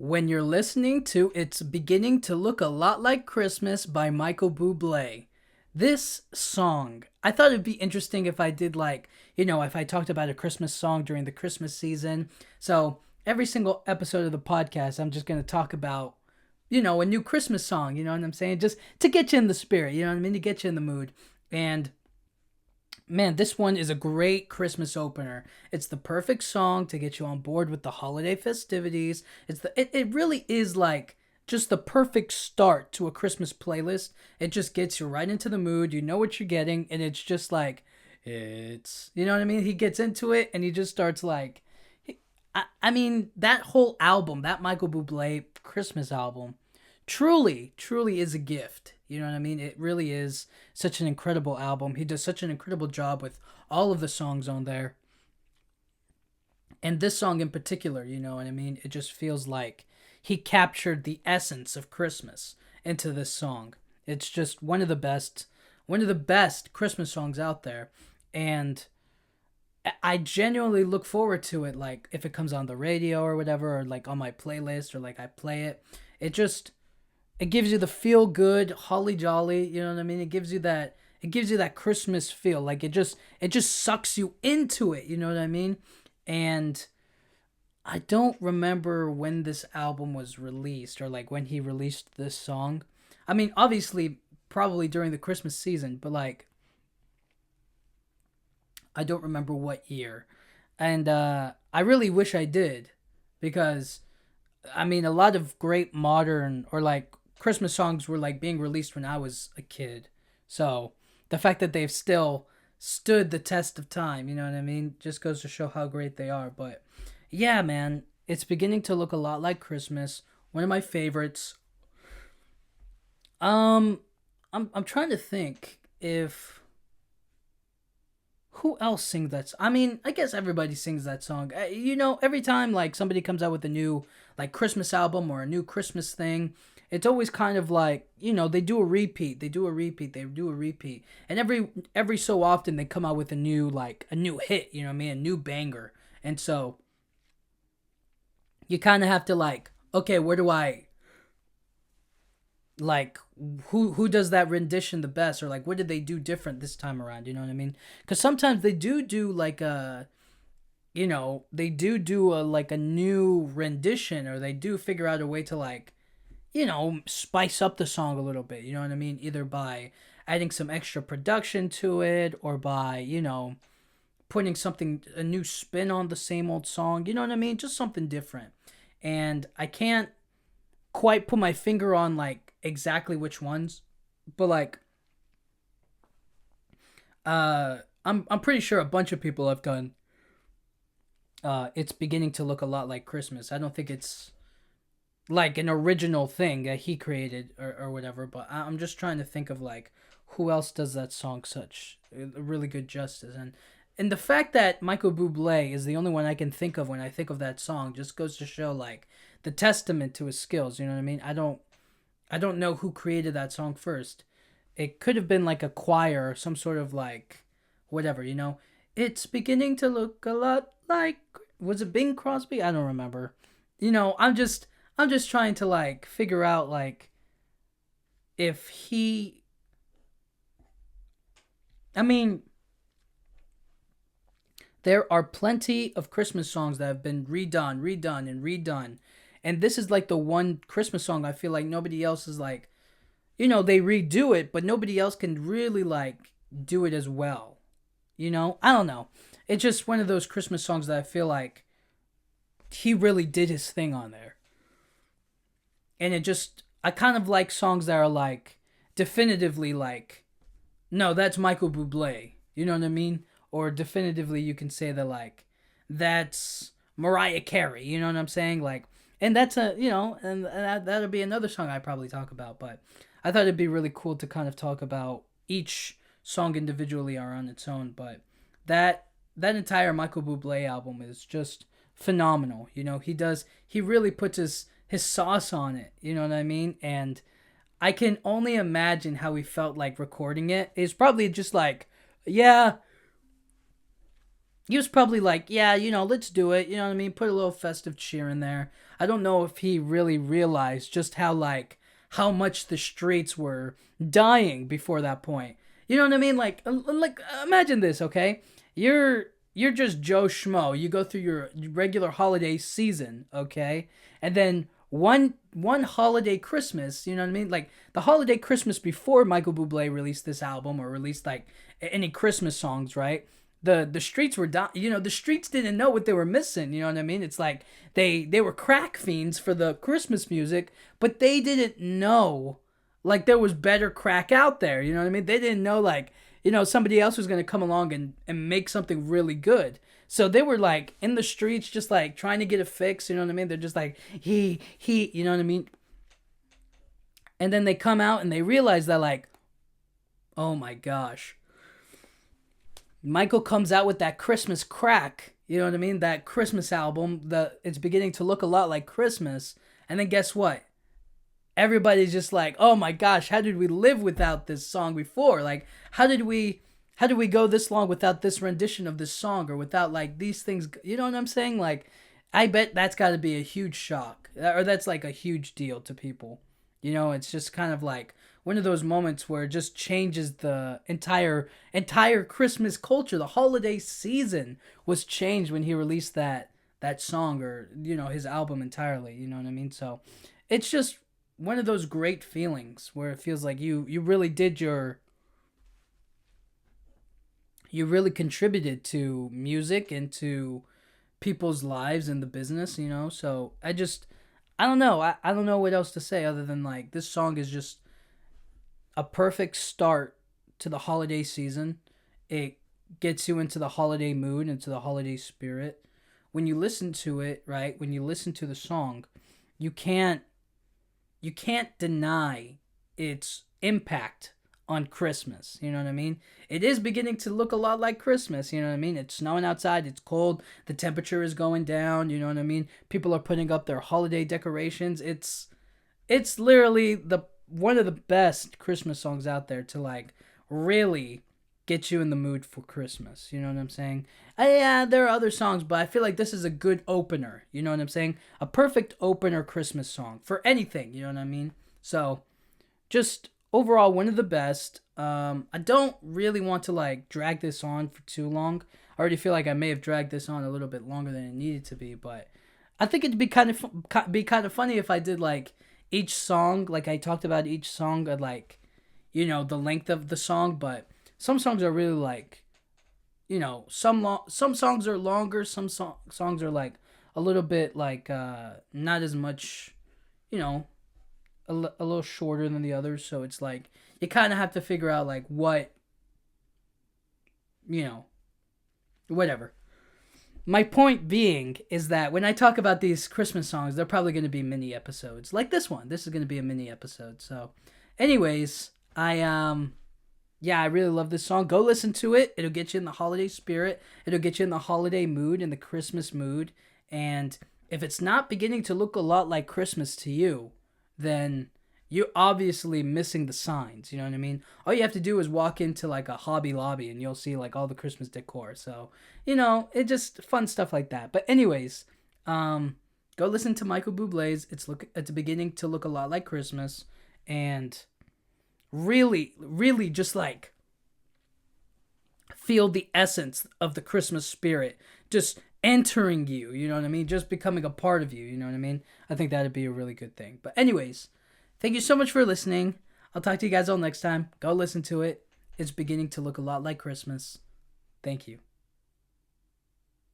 when you're listening to It's Beginning to Look a Lot Like Christmas by Michael Buble. This song, I thought it'd be interesting if I did if I talked about a Christmas song during the Christmas season. So every single episode of the podcast, I'm just going to talk about, a new Christmas song, you know what I'm saying? Just to get you in the spirit, you know what I mean? To get you in the mood. And man, this one is a great Christmas opener. It's the perfect song to get you on board with the holiday festivities. It really is like just the perfect start to a Christmas playlist. It just gets you right into the mood. You know what you're getting, and it's just like it's you know what I mean? He gets into it and he just starts like I mean, that whole album, that Michael Bublé Christmas album, truly is a gift. You know what I mean? It really is such an incredible album. He does such an incredible job with all of the songs on there. And this song in particular, you know what I mean? It just feels like he captured the essence of Christmas into this song. It's just one of the best Christmas songs out there. And I genuinely look forward to it, like if it comes on the radio or whatever, or like on my playlist, or like I play it. It just it gives you the feel good, holly jolly. You know what I mean? It gives you that Christmas feel. Like it just sucks you into it. You know what I mean? And I don't remember when this album was released or like when he released this song. I mean, obviously, probably during the Christmas season, but like I don't remember what year. And I really wish I did because I mean, a lot of great modern or like Christmas songs were like being released when I was a kid. So the fact that they've still stood the test of time, you know what I mean, just goes to show how great they are. But yeah, man, it's beginning to look a lot like Christmas. One of my favorites. Um, I'm trying to think if who else sings that. I mean, I guess everybody sings that song. Every time like somebody comes out with a new like Christmas album or a new Christmas thing, it's always kind of like they do a repeat, and every so often they come out with a new hit. You know what I mean? A new banger, and so you kind of have to like, okay, where do I like who does that rendition the best, or like what did they do different this time around, you know what I mean? Because sometimes they do like they do a like a new rendition, or they do figure out a way to like spice up the song a little bit, you know what I mean? Either by adding some extra production to it, or by putting a new spin on the same old song, you know what I mean? Just something different. And I can't quite put my finger on like exactly which ones, but like I'm pretty sure a bunch of people have done it's beginning to look a lot like Christmas. I don't think it's like an original thing that he created, or whatever, but I'm just trying to think of like who else does that song such a really good justice. And the fact that Michael Bublé is the only one I can think of when I think of that song just goes to show like the testament to his skills, you know what I mean? I don't know who created that song first. It could have been like a choir or some sort of like whatever. It's beginning to look a lot like, was it Bing Crosby? I don't remember. I'm just trying to like figure out like if he I mean, there are plenty of Christmas songs that have been redone, and redone. And this is like the one Christmas song I feel like nobody else is like, they redo it, but nobody else can really like do it as well. I don't know. It's just one of those Christmas songs that I feel like he really did his thing on there. And I kind of like songs that are like definitively like, no, that's Michael Bublé. You know what I mean? Or definitively you can say that like that's Mariah Carey. You know what I'm saying? Like, and that's and that'll be another song I probably talk about. But I thought it'd be really cool to kind of talk about each song individually or on its own. But that that entire Michael Bublé album is just phenomenal. He really puts his sauce on it. You know what I mean? And I can only imagine how he felt like recording it. It's probably just like, yeah, he was probably like, yeah, let's do it. You know what I mean? Put a little festive cheer in there. I don't know if he really realized just how much the streets were dying before that point. You know what I mean? Like imagine this, okay? You're just Joe Schmo. You go through your regular holiday season, okay? And then one holiday Christmas, you know what I mean? Like the holiday Christmas before Michael Bublé released this album or released like any Christmas songs, right? The streets were down. The streets didn't know what they were missing. You know what I mean? It's like they were crack fiends for the Christmas music, but they didn't know like there was better crack out there. You know what I mean? They didn't know like somebody else was gonna come along and make something really good. So they were like in the streets, just like trying to get a fix. You know what I mean? They're just like he. You know what I mean? And then they come out and they realize that like, oh my gosh, Michael comes out with that Christmas crack. You know what I mean? That Christmas album. It's beginning to look a lot like Christmas. And then guess what? Everybody's just like, oh my gosh, how did we live without this song before? Like, how did we go this long without this rendition of this song or without like these things? You know what I'm saying? Like, I bet that's got to be a huge shock, or that's like a huge deal to people. It's just kind of like one of those moments where it just changes the entire Christmas culture. The holiday season was changed when he released that song or his album entirely. You know what I mean? So it's just one of those great feelings where it feels like you really did you really contributed to music and to people's lives and the business. So I don't know. I don't know what else to say other than like this song is just a perfect start to the holiday season. It gets you into the holiday mood, into the holiday spirit. When you listen to it, right? When you listen to the song, you can't you can't deny its impact on Christmas. You know what I mean? It is beginning to look a lot like Christmas. You know what I mean? It's snowing outside. It's cold. The temperature is going down. You know what I mean? People are putting up their holiday decorations. It's literally the one of the best Christmas songs out there to like really get you in the mood for Christmas. You know what I'm saying? Yeah, there are other songs, but I feel like this is a good opener. You know what I'm saying? A perfect opener Christmas song for anything. You know what I mean? So, just overall one of the best. I don't really want to like drag this on for too long. I already feel like I may have dragged this on a little bit longer than it needed to be, but I think it'd be kind of funny if I did like each song, like I talked about each song at like the length of the song, but some songs are really like some songs are longer, songs are like a little bit like not as much, you know, a little shorter than the others, so it's like you kind of have to figure out like what, you know, whatever. My point being is that when I talk about these Christmas songs, they're probably going to be mini episodes. Like this one. This is going to be a mini episode. So, anyways, I really love this song. Go listen to it. It'll get you in the holiday spirit. It'll get you in the holiday mood, in the Christmas mood. And if it's not beginning to look a lot like Christmas to you, then you're obviously missing the signs. You know what I mean? All you have to do is walk into like a Hobby Lobby and you'll see like all the Christmas decor. So, it just fun stuff like that. But anyways, go listen to Michael Bublé's It's beginning to look a lot like Christmas, and really, really just like feel the essence of the Christmas spirit just entering you. You know what I mean? Just becoming a part of you. You know what I mean? I think that'd be a really good thing. But anyways, thank you so much for listening. I'll talk to you guys all next time. Go listen to it. It's beginning to look a lot like Christmas. Thank you.